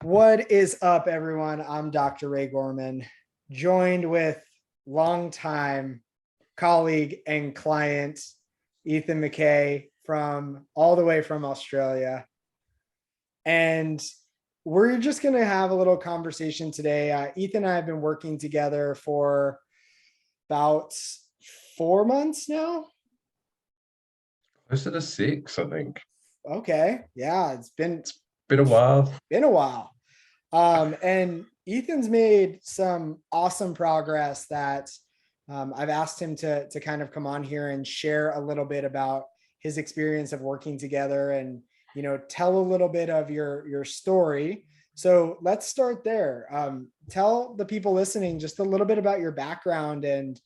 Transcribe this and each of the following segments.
What is up, everyone? I'm Dr. Ray Gorman, joined with longtime colleague and client Ethan Mckay from all the way from Australia. And we're just going to have a little conversation today. Ethan and I have been working together for about 4 months now. Closer to 6, I think. Okay. Yeah, it's been Been a while. a while. And Ethan's made some awesome progress that I've asked him to kind of come on here and share a little bit about his experience of working together and, tell a little bit of your story. So let's start there. Tell the people listening just a little bit about your background and,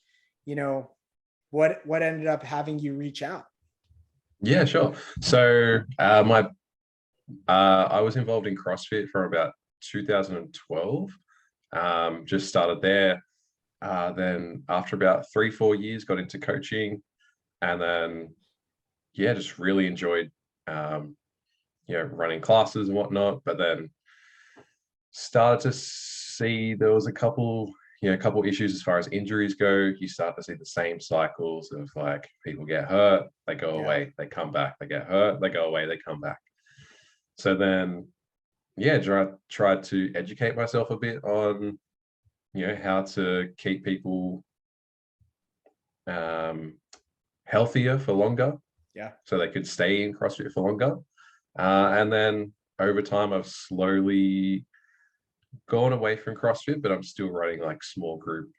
what ended up having you reach out. Yeah, sure. So I was involved in CrossFit from about 2012. Just started there. Then after about 3-4 years, got into coaching, and then just really enjoyed running classes and whatnot. But then started to see there was a couple issues as far as injuries go. You start to see the same cycles of like people get hurt, they go away, they come back, they get hurt, they go away, they come back. So then tried to educate myself a bit on how to keep people healthier for longer, so they could stay in CrossFit for longer. And then over time I've slowly gone away from CrossFit, but I'm still running like small group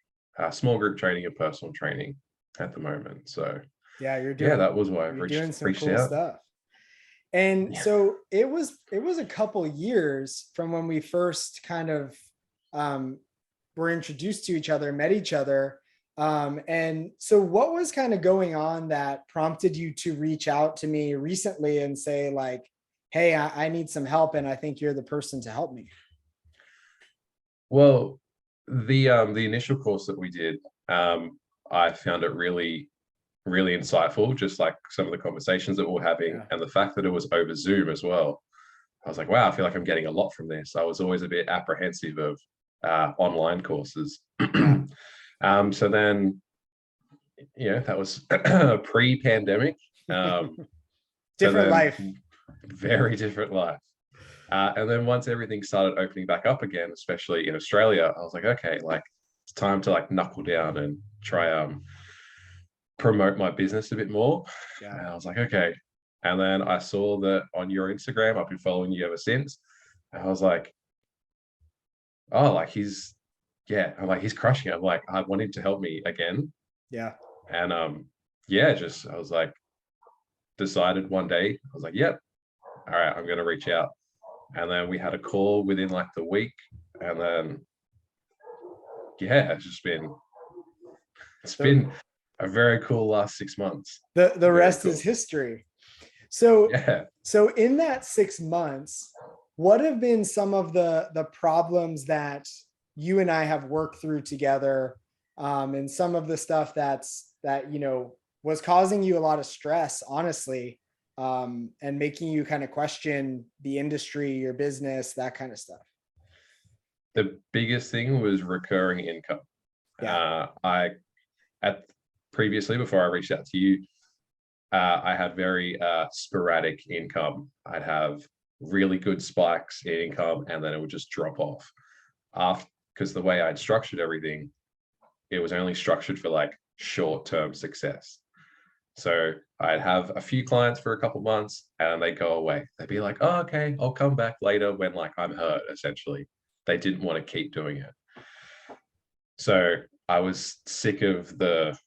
training and personal training at the moment. So that was why I reached cool out. Stuff. And so it was a couple years from when we first kind of were introduced to each other, met each other. And so what was kind of going on that prompted you to reach out to me recently and say like, hey, I need some help and I think you're the person to help me? Well, the initial course that we did, I found it really, really insightful, just like some of the conversations that we were having, and the fact that it was over Zoom as well. I was like, wow, I feel like I'm getting a lot from this. I was always a bit apprehensive of online courses. So then, that was pre-pandemic. Different life. Very different life. And then once everything started opening back up again, especially in Australia, I was like, okay, like it's time to like knuckle down and try promote my business a bit more. And I was like, okay. And then I saw that on your Instagram, I've been following you ever since. And I was like, oh, like he's crushing it. I'm like, I want him to help me again. Yeah. And I was like, decided one day, I was like, yep, all right, I'm gonna reach out. And then we had a call within like the week, and then it's been a very cool last 6 months. The rest is history. So in that 6 months, what have been some of the problems that you and I have worked through together, and some of the stuff that was causing you a lot of stress, honestly, and making you kind of question the industry, your business, that kind of stuff? The biggest thing was recurring income. Previously, before I reached out to you, I had very sporadic income. I'd have really good spikes in income, and then it would just drop off. Because the way I'd structured everything, it was only structured for like short-term success. So I'd have a few clients for a couple months and they go away. They'd be like, oh, okay, I'll come back later when like I'm hurt, essentially. They didn't want to keep doing it. So I was sick of the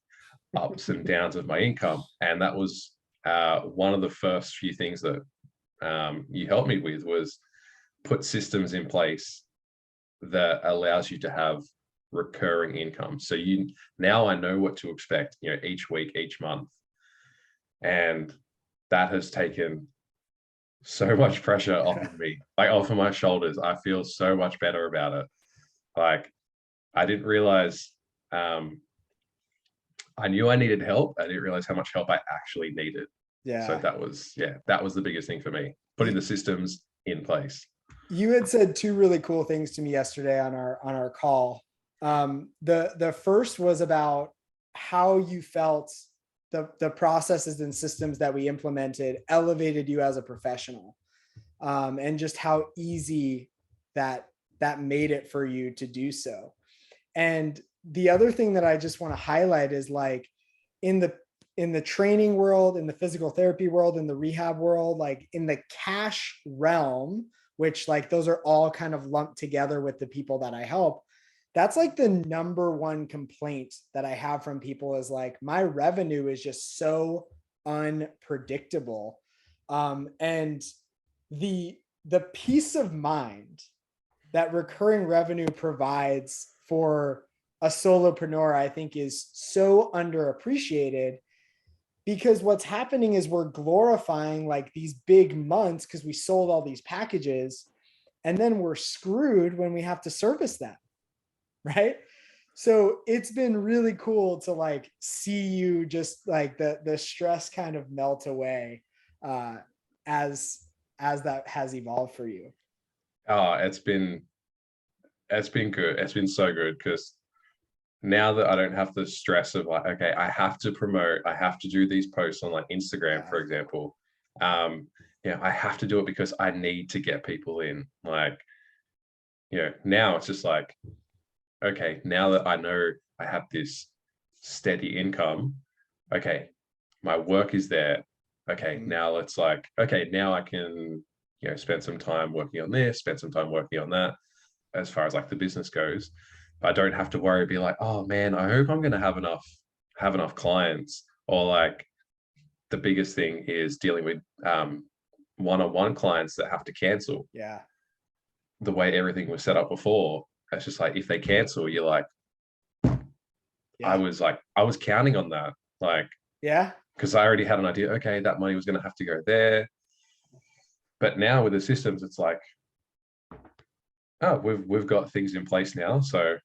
ups and downs of my income. And that was one of the first few things that you helped me with, was put systems in place that allows you to have recurring income. So now I know what to expect, each week, each month. And that has taken so much pressure off of me, like off of my shoulders. I feel so much better about it. Like I didn't realize, I knew I needed help. I didn't realize how much help I actually needed. So that was the biggest thing for me, putting the systems in place. You had said two really cool things to me yesterday on our call. The first was about how you felt the processes and systems that we implemented elevated you as a professional, and just how easy that made it for you to do so. And the other thing that I just want to highlight is like in the training world, in the physical therapy world, in the rehab world, like in the cash realm, which like those are all kind of lumped together with the people that I help. That's like the number one complaint that I have from people is like my revenue is just so unpredictable. And the peace of mind that recurring revenue provides for a solopreneur, I think is so underappreciated, because what's happening is we're glorifying like these big months because we sold all these packages, and then we're screwed when we have to service them, right? So it's been really cool to like see you just like the stress kind of melt away, as that has evolved for you. Oh, it's been good. It's been so good because now that I don't have the stress of like, okay, I have to promote, I have to do these posts on like Instagram, Yeah. for example. Yeah, I have to do it because I need to get people in. Like, now it's just like, okay, now that I know I have this steady income, okay, my work is there. Okay, Mhm. now it's like, okay, now I can, spend some time working on this, spend some time working on that, as far as like the business goes. But I don't have to worry, be like, oh man, I hope I'm gonna have enough clients. Or like the biggest thing is dealing with one-on-one clients that have to cancel. Yeah. The way everything was set up before, it's just like if they cancel, you're like, Yeah. I was counting on that. Like, Yeah. because I already had an idea, okay, that money was gonna have to go there. But now with the systems, it's like, oh, we've got things in place now. So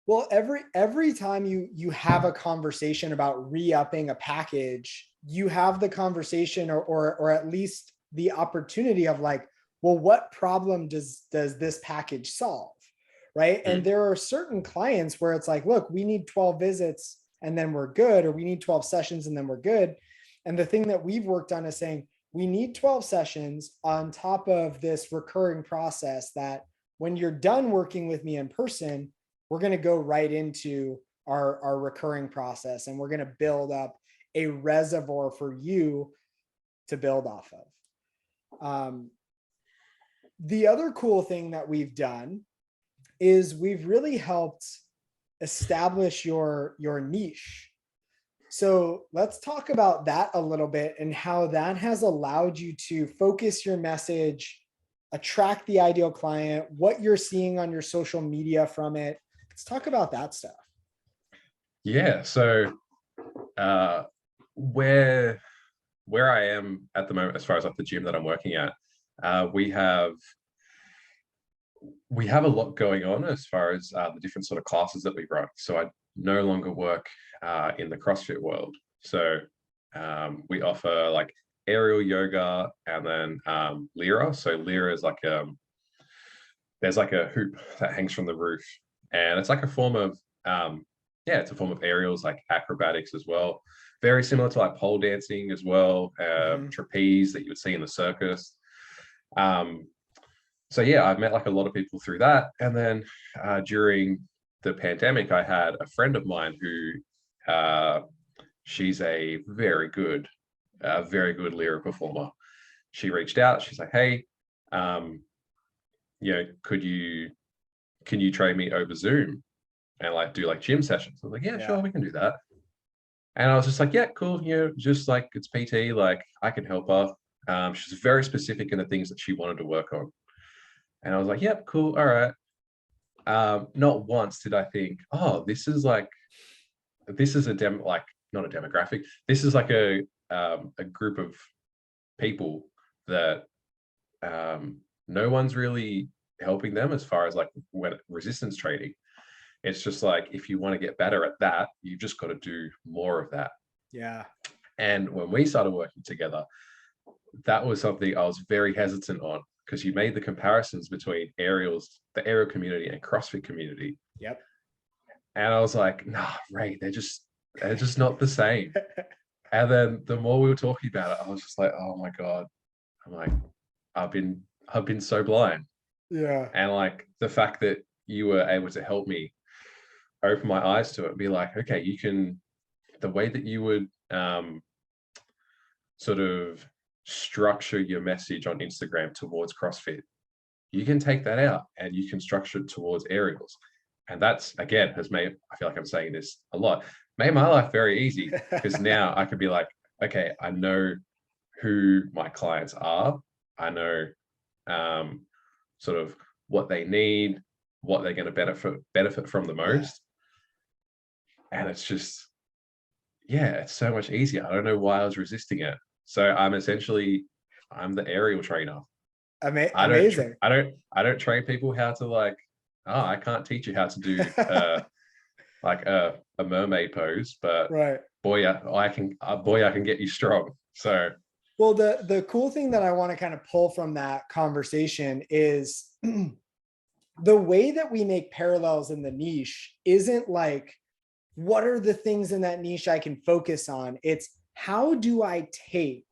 Well, every time you have a conversation about re-upping a package, you have the conversation or at least the opportunity of like, well, what problem does this package solve? Right. And mm, there are certain clients where it's like, look, we need 12 visits and then we're good, or we need 12 sessions and then we're good. And the thing that we've worked on is saying we need 12 sessions on top of this recurring process that when you're done working with me in person, we're going to go right into our recurring process, and we're going to build up a reservoir for you to build off of. The other cool thing that we've done is we've really helped establish your niche. So let's talk about that a little bit and how that has allowed you to focus your message, attract the ideal client, what you're seeing on your social media from it. Let's talk about that stuff. yeah. So uh where where I am at the moment, as far as like the gym that I'm working at, we have a lot going on as far as the different sort of classes that we run. So I no longer work in the CrossFit world. So we offer like aerial yoga and then Lyra. So Lyra is like there's like a hoop that hangs from the roof, and it's like a form of yeah, it's a form of aerials, like acrobatics as well. Very similar to like pole dancing as well, Mhm. trapeze that you would see in the circus. Um, so yeah, I've met like a lot of people through that. And then during the pandemic, I had a friend of mine who she's a very good lyric performer. She reached out. She's like, "Hey, um, could you can you train me over Zoom and like do like gym sessions?" I was like, "Yeah, Yeah. sure, we can do that." And I was just like, "Yeah, cool. Just like it's PT. Like I can help her." She's very specific in the things that she wanted to work on. And I was like, "Yep, cool. All right." Not once did I think, oh, this is a like not a demographic. This is like a group of people that no one's really helping them as far as like when resistance training. It's just like if you want to get better at that, you just got to do more of that. Yeah. And when we started working together, that was something I was very hesitant on because you made the comparisons between the aerial community and CrossFit community. Yep. And I was like, nah, Ray, they're just not the same. And then the more we were talking about it, I was just like, oh my God. I'm like, I've been so blind. Yeah. And like the fact that you were able to help me open my eyes to it, be like, okay, the way that you would sort of structure your message on Instagram towards CrossFit, you can take that out and you can structure it towards aerials. And that's, again, has made, I feel like I'm saying this a lot, made my life very easy, because now I could be like, okay, I know who my clients are. I know sort of what they need, what they're going to benefit from the most. Yeah. And it's just, yeah, it's so much easier. I don't know why I was resisting it. So I'm the aerial trainer. Amazing. I don't train people how to like, oh, I can't teach you how to do like a mermaid pose, but right. boy, I can get you strong. So, well, the cool thing that I want to kind of pull from that conversation is the way that we make parallels in the niche isn't like, what are the things in that niche I can focus on? It's how do I take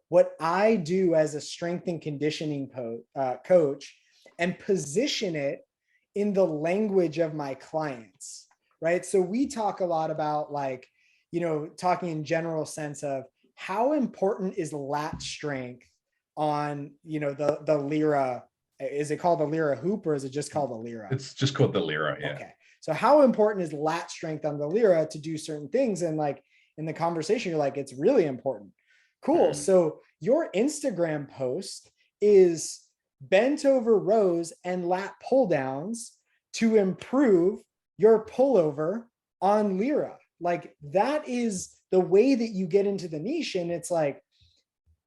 what I do as a strength and conditioning coach and position it in the language of my clients, right? So we talk a lot about like, talking in general sense of how important is lat strength on, the Lyra. Is it called the Lyra hoop or is it just called the Lyra? It's just called the Lyra, yeah. Okay. So how important is lat strength on the Lyra to do certain things? And like in the conversation, you're like, it's really important. Cool. So your Instagram post is bent over rows and lat pull downs to improve your pullover on Lyra. Like that is the way that you get into the niche. And it's like,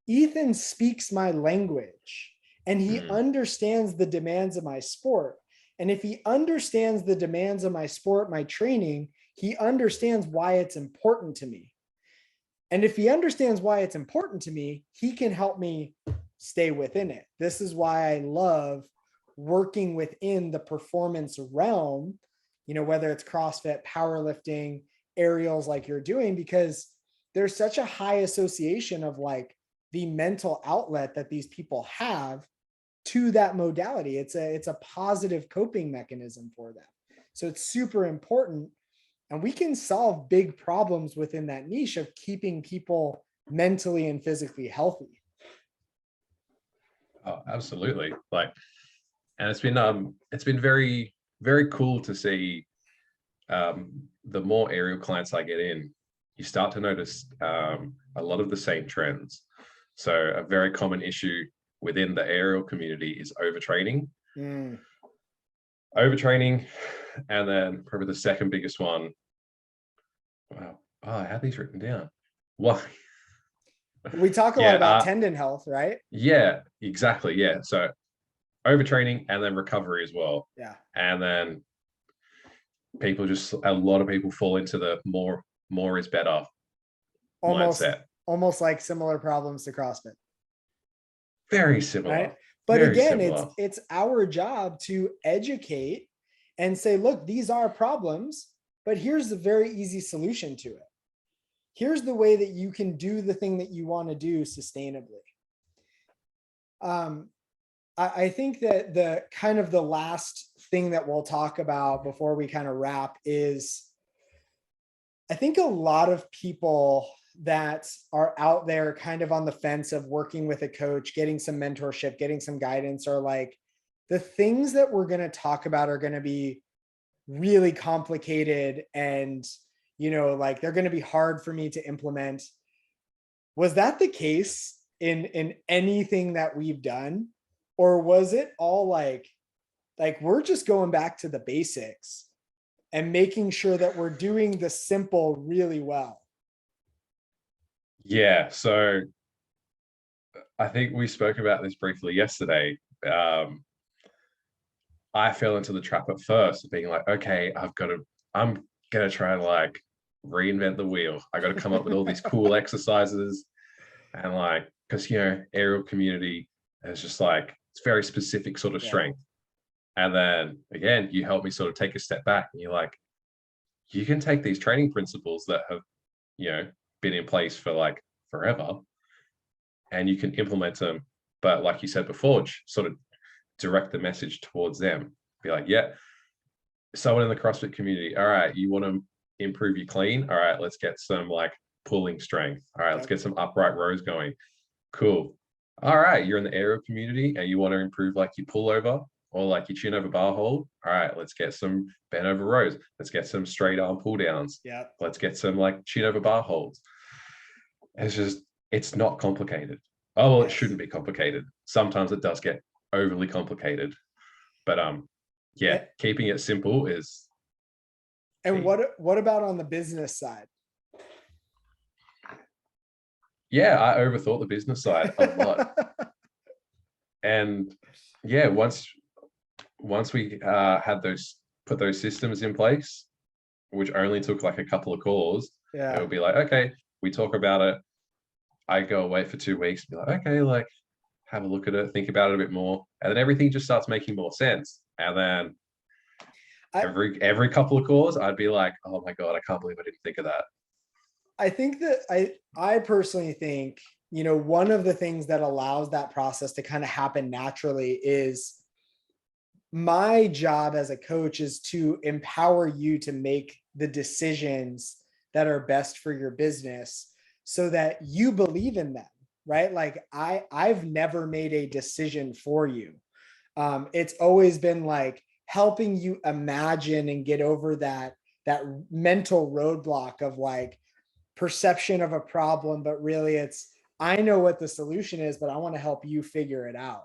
Ethan speaks my language and he understands the demands of my sport. And if he understands the demands of my sport, my training, he understands why it's important to me. And if he understands why it's important to me, he can help me stay within it. This is why I love working within the performance realm, whether it's CrossFit, powerlifting, aerials like you're doing, because there's such a high association of like the mental outlet that these people have to that modality. It's a positive coping mechanism for them. So it's super important. And we can solve big problems within that niche of keeping people mentally and physically healthy. Oh, absolutely. Like, and it's been very, very cool to see the more aerial clients I get in, you start to notice a lot of the same trends. So a very common issue within the aerial community is overtraining. Overtraining, and then probably the second biggest one. Wow. Oh, I had these written down. Why? We talk a lot about tendon health, right? Yeah, exactly. Yeah. So overtraining and then recovery as well. Yeah. And then a lot of people fall into the more is better mindset. Almost like similar problems to CrossFit. Very similar. Right? But again, it's our job to educate and say, look, these are problems, but here's the very easy solution to it. Here's the way that you can do the thing that you want to do sustainably. I think that the last thing that we'll talk about before we kind of wrap is, I think a lot of people that are out there kind of on the fence of working with a coach, getting some mentorship, getting some guidance, are like, the things that we're going to talk about are going to be really complicated and, like they're going to be hard for me to implement. Was that the case in anything that we've done? Or was it all like we're just going back to the basics and making sure that we're doing the simple really well? Yeah. So I think we spoke about this briefly yesterday. I fell into the trap at first of being like, okay, I'm going to try and like reinvent the wheel. I got to come up with all these cool exercises. And like, because, aerial community is just like It's very specific sort of Yeah. strength. And then again, you help me sort of take a step back, and you're like, you can take these training principles that have, been in place for like forever, and you can implement them. But like you said before, sort of direct the message towards them. Be like, yeah, someone in the CrossFit community, all right, you want to improve your clean? All right, let's get some like pulling strength. All right, let's get some upright rows going. Cool. All right, you're in the aerial community and you want to improve like your pullover or like your chin over bar hold. All right, let's get some bent over rows. Let's get some straight arm pull downs. Yeah. Let's get some like chin over bar holds. It's not complicated. Oh, well, it shouldn't be complicated. Sometimes it does get overly complicated, but keeping it simple is. And what about on the business side? Yeah, I overthought the business side a lot. And yeah, once we had put those systems in place, which only took like a couple of calls, it would be like, okay, we talk about it. I go away for 2 weeks, be like, okay, like have a look at it, think about it a bit more, and then everything just starts making more sense. And then every couple of calls, I'd be like, oh my God, I can't believe I didn't think of that. I think that I personally think, one of the things that allows that process to kind of happen naturally is my job as a coach is to empower you to make the decisions that are best for your business so that you believe in them, right? Like I've never made a decision for you. It's always been like helping you imagine and get over that mental roadblock of like perception of a problem, but really it's, I know what the solution is, but I want to help you figure it out.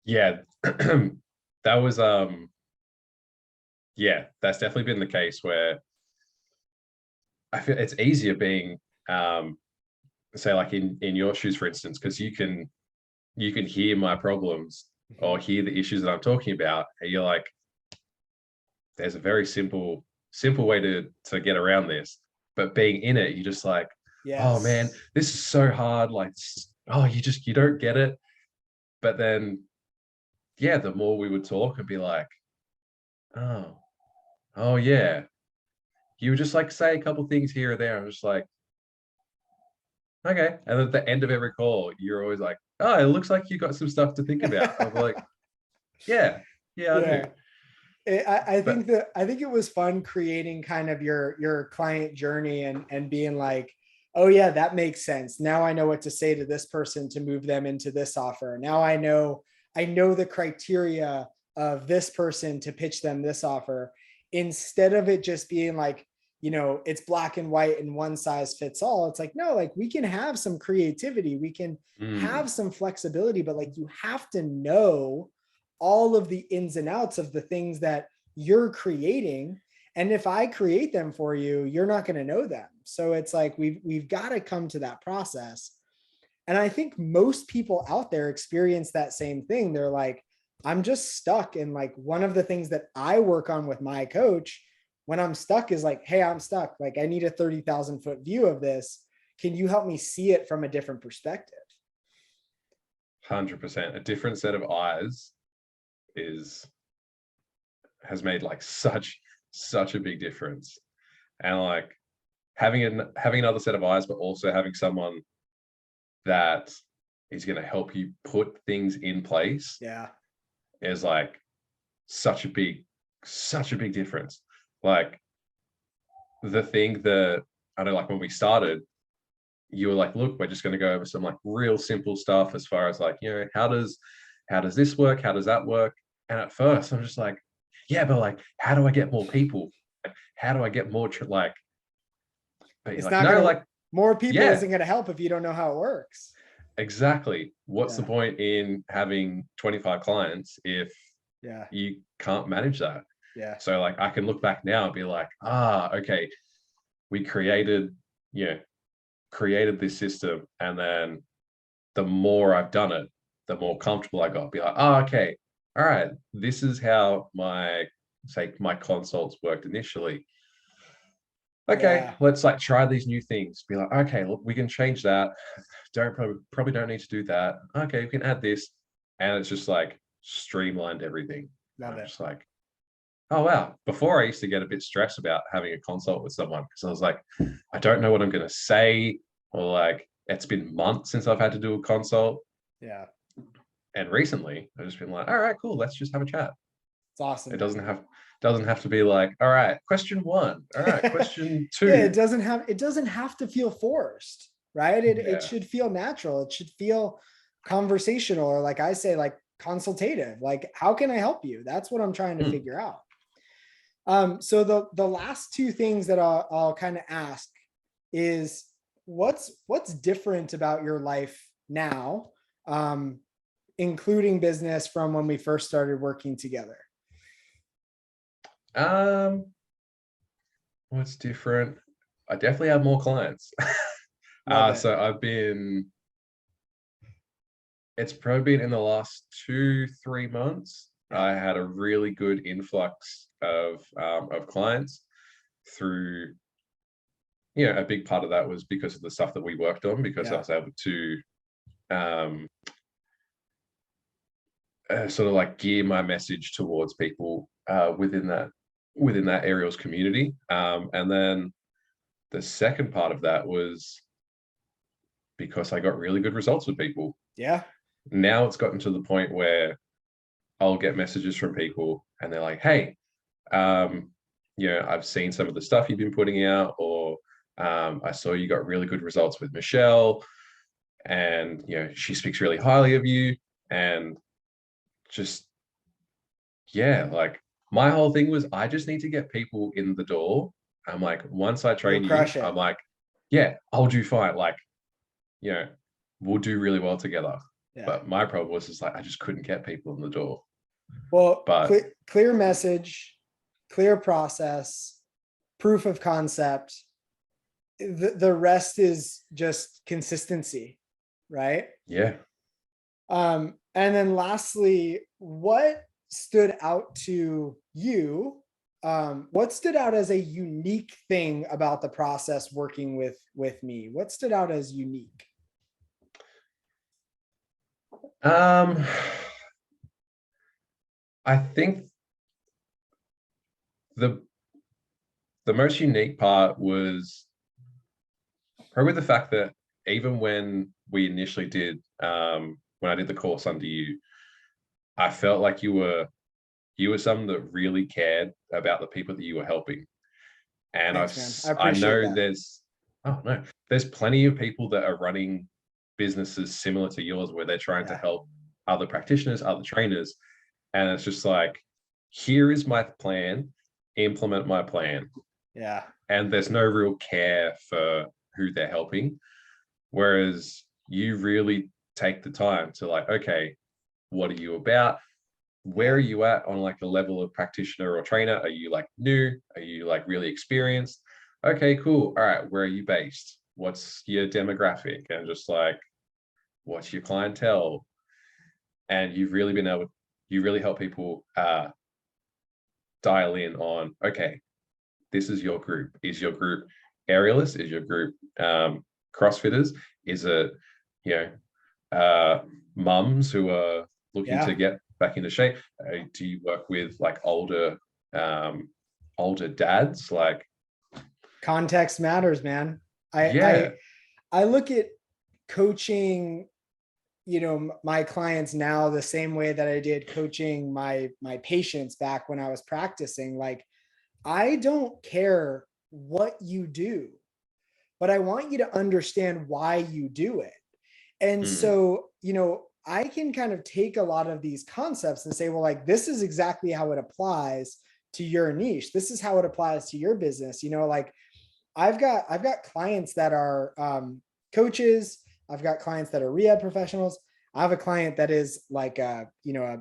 Yeah, that was that's definitely been the case where I feel it's easier being say like in your shoes, for instance, because you can hear my problems or hear the issues that I'm talking about, and you're like, there's a very simple way to get around this. But being in it, you're just like, oh man, this is so hard. Like, oh, you don't get it. But then, yeah, the more we would talk and be like, oh yeah, you would just like say a couple things here or there. I'm just like, okay. And at the end of every call, you're always like, oh, it looks like you got some stuff to think about. I'm like, yeah, I do. I think it was fun creating kind of your client journey and being like, oh yeah, that makes sense. Now I know what to say to this person to move them into this offer. Now I know the criteria of this person to pitch them this offer, instead of it just being like, it's black and white and one size fits all. It's like, no, like we can have some creativity. We can have some flexibility, but like you have to know all of the ins and outs of the things that you're creating. And if I create them for you, you're not going to know them. So it's like, we've got to come to that process. And I think most people out there experience that same thing. They're like, I'm just stuck. And like, one of the things that I work on with my coach when I'm stuck is like, hey, I'm stuck. Like I need a 30,000 foot view of this. Can you help me see it from a different perspective? 100%. A different set of eyes has made like such a big difference. And like having another set of eyes, but also having someone that is going to help you put things in place is like such a big difference. Like the thing that I know, like when we started, you were like, look, we're just going to go over some like real simple stuff as far as like, how does this work? How does that work? And at first I'm just like, yeah, but like, how do I get more people? Like, how do I get more but it's like, not no, gonna, like more people isn't going to help if you don't know how it works. Exactly. What's the point in having 25 clients if you can't manage that? Yeah. So like I can look back now and be like, okay, we created this system, and then the more I've done it, the more comfortable I got. Be like, okay, all right, this is how my consults worked initially. Okay, Yeah. let's like try these new things. Be like, okay, look, we can change that. Don't probably don't need to do that. Okay, we can add this. And it's just like streamlined everything. And Love I'm it. just like, oh wow. Before I used to get a bit stressed about having a consult with someone because I was like, I don't know what I'm gonna say, or like it's been months since I've had to do a consult. Yeah. And recently I've just been like, all right, cool, let's just have a chat. It's awesome, It man. doesn't have to be like, all right, question one, all right, question Yeah, two. it doesn't have to feel forced, right? It Yeah. should feel natural. It should feel conversational, or like I say, like consultative. Like, how can I help you? That's what I'm trying to Hmm. figure out. So the last two things that I'll kind of ask is what's different about your life now, including business, from when we first started working together. Um, what's different? I definitely have more clients. Love it. So it's probably been in the last 2, 3 months. Yeah. I had a really good influx of clients through, a big part of that was because of the stuff that we worked on, because I Yeah. was able to um, sort of like gear my message towards people within that aerials community. And then the second part of that was because I got really good results with people. Yeah. Now it's gotten to the point where I'll get messages from people and they're like, hey, I've seen some of the stuff you've been putting out, or I saw you got really good results with Michelle, and she speaks really highly of you. And just, yeah, like my whole thing was I just need to get people in the door. I'm like, once I You'll train you, crush I'm it. like, yeah, I'll do fine. Like, you know, we'll do really well together. Yeah. But my problem was just like I just couldn't get people in the door. Well, But clear message, clear process, proof of concept. The rest is just consistency, right? yeah, And then lastly, what stood out to you? What stood out as a unique thing about the process working with me? What stood out as unique? um, I think the the most unique part was probably the fact that even when we initially did when I did the course under you, I felt like you were someone that really cared about the people that you were helping. And Thanks, man. I I appreciate know that. there's plenty of people that are running businesses similar to yours where they're trying to Yeah. help other practitioners, other trainers, and it's just like, here is my plan, implement my plan. Yeah. And there's no real care for who they're helping. Whereas you really take the time to like, okay, what are you about? Where Yeah. are you at on like a level of practitioner or trainer? Are you like new? Are you like really experienced? Okay, cool. All right, where are you based? What's your demographic? And just like, what's your clientele? And you really help people dial in on, okay, this is your group. Is your group aerialists? Is your group CrossFitters? Is it, you know, mums who are looking to Yeah. get back into shape? Do you work with like um, older dads? Like, Context matters, man. I I yeah, I look at coaching, my clients now the same way that I did coaching my patients back when I was practicing. Like, I don't care what you do, but I want you to understand why you do it. And mm, so, I can kind of take a lot of these concepts and say, well, like, this is exactly how it applies to your niche. This is how it applies to your business. Like, I've got clients that are coaches. I've got clients that are rehab professionals. I have a client that is like a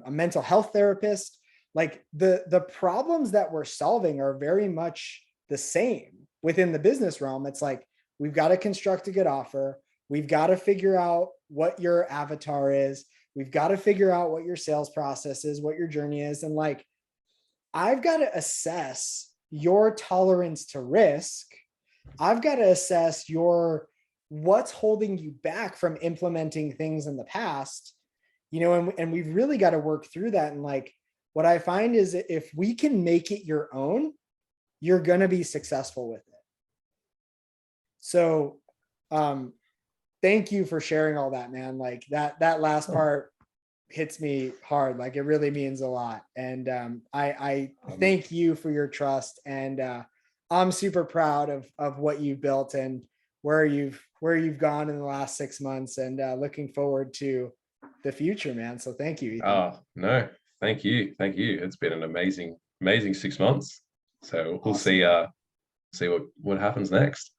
mental health therapist. Like, the problems that we're solving are very much the same within the business realm. It's like, we've got to construct a good offer. We've got to figure out what your avatar is. We've got to figure out what your sales process is, what your journey is. And like, I've got to assess your tolerance to risk I've got to assess what's holding you back from implementing things in the past, and we've really got to work through that. And like, what I find is that if we can make it your own, you're going to be successful with it. So, thank you for sharing all that, man. Like that last part hits me hard. Like it really means a lot. And I thank you for your trust. And I'm super proud of what you built and where you've gone in the last 6 months, and looking forward to the future, man. So thank you, Ethan. Oh, no, thank you. Thank you. It's been an amazing 6 months. So we'll Awesome. see what happens next.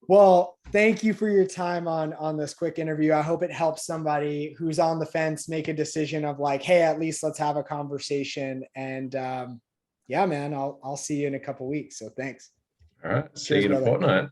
Well, thank you for your time on this quick interview. I hope it helps somebody who's on the fence make a decision of like, hey, at least let's have a conversation. And yeah, man, I'll see you in a couple weeks. So thanks. All right. See Cheers, you in a brother. fortnight.